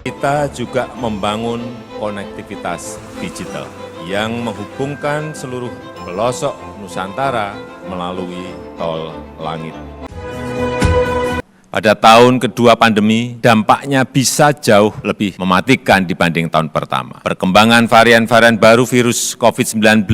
Kita juga membangun konektivitas digital yang menghubungkan seluruh pelosok Nusantara melalui tol langit. Pada tahun kedua pandemi, dampaknya bisa jauh lebih mematikan dibanding tahun pertama. Perkembangan varian-varian baru virus COVID-19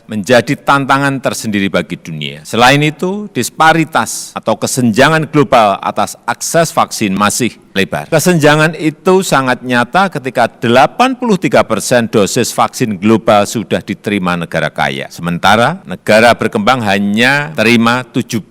menjadi tantangan tersendiri bagi dunia. Selain itu, disparitas atau kesenjangan global atas akses vaksin masih lebar. Kesenjangan itu sangat nyata ketika 83% dosis vaksin global sudah diterima negara kaya. Sementara negara berkembang hanya terima 17%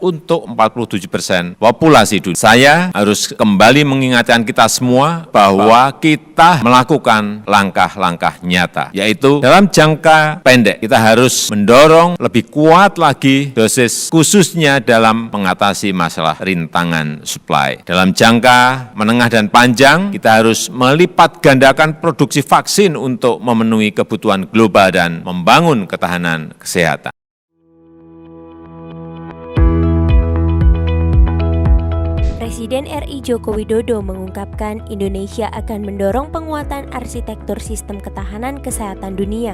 untuk 47% populasi dunia. Saya harus kembali mengingatkan kita semua bahwa kita melakukan langkah-langkah nyata, yaitu dalam jangka pendek kita harus mendorong lebih kuat lagi dosis khususnya dalam mengatasi masalah rintangan supply. Dalam jangka menengah dan panjang, kita harus melipat gandakan produksi vaksin untuk memenuhi kebutuhan global dan membangun ketahanan kesehatan. Presiden RI Joko Widodo mengungkapkan Indonesia akan mendorong penguatan arsitektur sistem ketahanan kesehatan dunia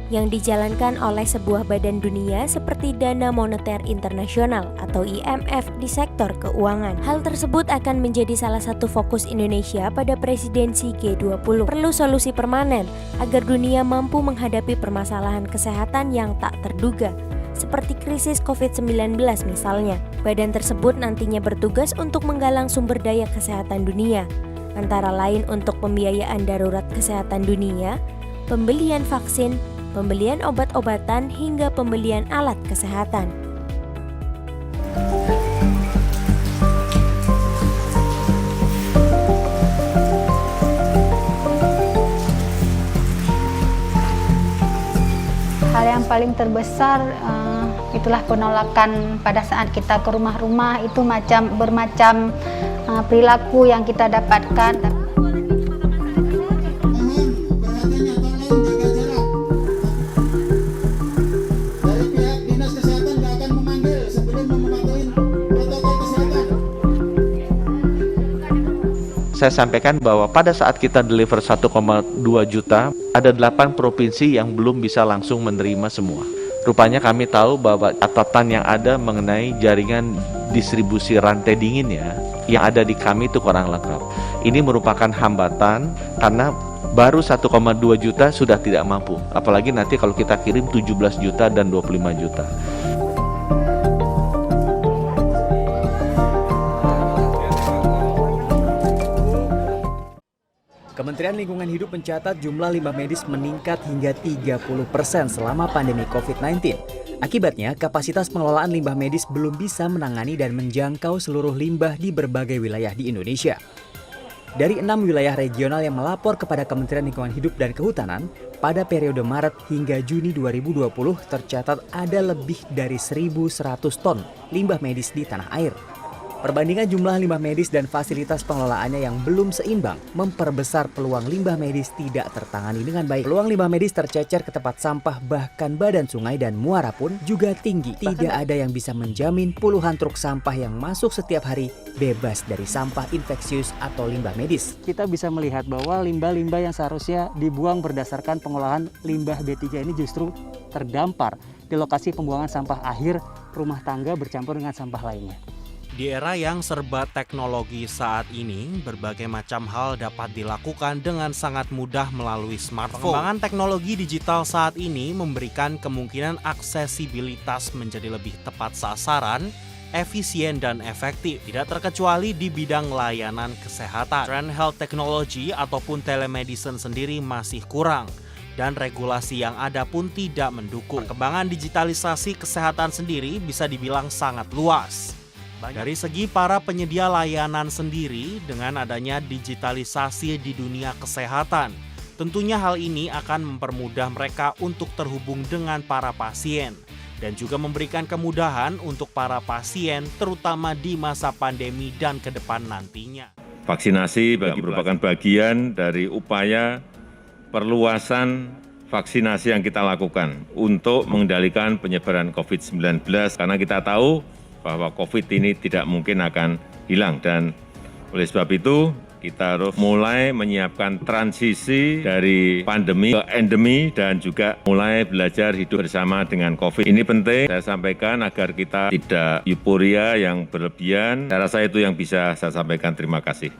yang dijalankan oleh sebuah badan dunia seperti Dana Moneter Internasional atau IMF di sektor keuangan. Hal tersebut akan menjadi salah satu fokus Indonesia pada presidensi G20. Perlu solusi permanen agar dunia mampu menghadapi permasalahan kesehatan yang tak terduga, seperti krisis COVID-19 misalnya. Badan tersebut nantinya bertugas untuk menggalang sumber daya kesehatan dunia, antara lain untuk pembiayaan darurat kesehatan dunia, pembelian vaksin, pembelian obat-obatan, hingga pembelian alat kesehatan. Hal yang paling terbesar itulah penolakan pada saat kita ke rumah-rumah, itu bermacam perilaku yang kita dapatkan. Saya sampaikan bahwa pada saat kita deliver 1,2 juta, ada 8 provinsi yang belum bisa langsung menerima semua. Rupanya kami tahu bahwa catatan yang ada mengenai jaringan distribusi rantai dinginnya yang ada di kami itu kurang lengkap. Ini merupakan hambatan karena baru 1,2 juta sudah tidak mampu. Apalagi nanti kalau kita kirim 17 juta dan 25 juta. Kementerian Lingkungan Hidup mencatat jumlah limbah medis meningkat hingga 30% selama pandemi COVID-19. Akibatnya, kapasitas pengelolaan limbah medis belum bisa menangani dan menjangkau seluruh limbah di berbagai wilayah di Indonesia. Dari 6 wilayah regional yang melapor kepada Kementerian Lingkungan Hidup dan Kehutanan, pada periode Maret hingga Juni 2020 tercatat ada lebih dari 1.100 ton limbah medis di tanah air. Perbandingan jumlah limbah medis dan fasilitas pengelolaannya yang belum seimbang memperbesar peluang limbah medis tidak tertangani dengan baik. Peluang limbah medis tercecer ke tempat sampah bahkan badan sungai dan muara pun juga tinggi. Tidak ada yang bisa menjamin puluhan truk sampah yang masuk setiap hari bebas dari sampah infeksius atau limbah medis. Kita bisa melihat bahwa limbah-limbah yang seharusnya dibuang berdasarkan pengolahan limbah B3 ini justru terdampar di lokasi pembuangan sampah akhir rumah tangga bercampur dengan sampah lainnya. Di era yang serba teknologi saat ini, berbagai macam hal dapat dilakukan dengan sangat mudah melalui smartphone. Pengembangan teknologi digital saat ini memberikan kemungkinan aksesibilitas menjadi lebih tepat sasaran, efisien dan efektif, tidak terkecuali di bidang layanan kesehatan. Tren health technology ataupun telemedicine sendiri masih kurang, dan regulasi yang ada pun tidak mendukung. Perkembangan digitalisasi kesehatan sendiri bisa dibilang sangat luas. Dari segi para penyedia layanan sendiri, dengan adanya digitalisasi di dunia kesehatan, tentunya hal ini akan mempermudah mereka untuk terhubung dengan para pasien dan juga memberikan kemudahan untuk para pasien terutama di masa pandemi dan ke depan nantinya. Vaksinasi merupakan bagian dari upaya perluasan vaksinasi yang kita lakukan untuk mengendalikan penyebaran COVID-19 karena kita tahu bahwa COVID ini tidak mungkin akan hilang dan oleh sebab itu kita harus mulai menyiapkan transisi dari pandemi ke endemi dan juga mulai belajar hidup bersama dengan COVID. Ini penting saya sampaikan agar kita tidak euforia yang berlebihan. Saya rasa itu yang bisa saya sampaikan. Terima kasih.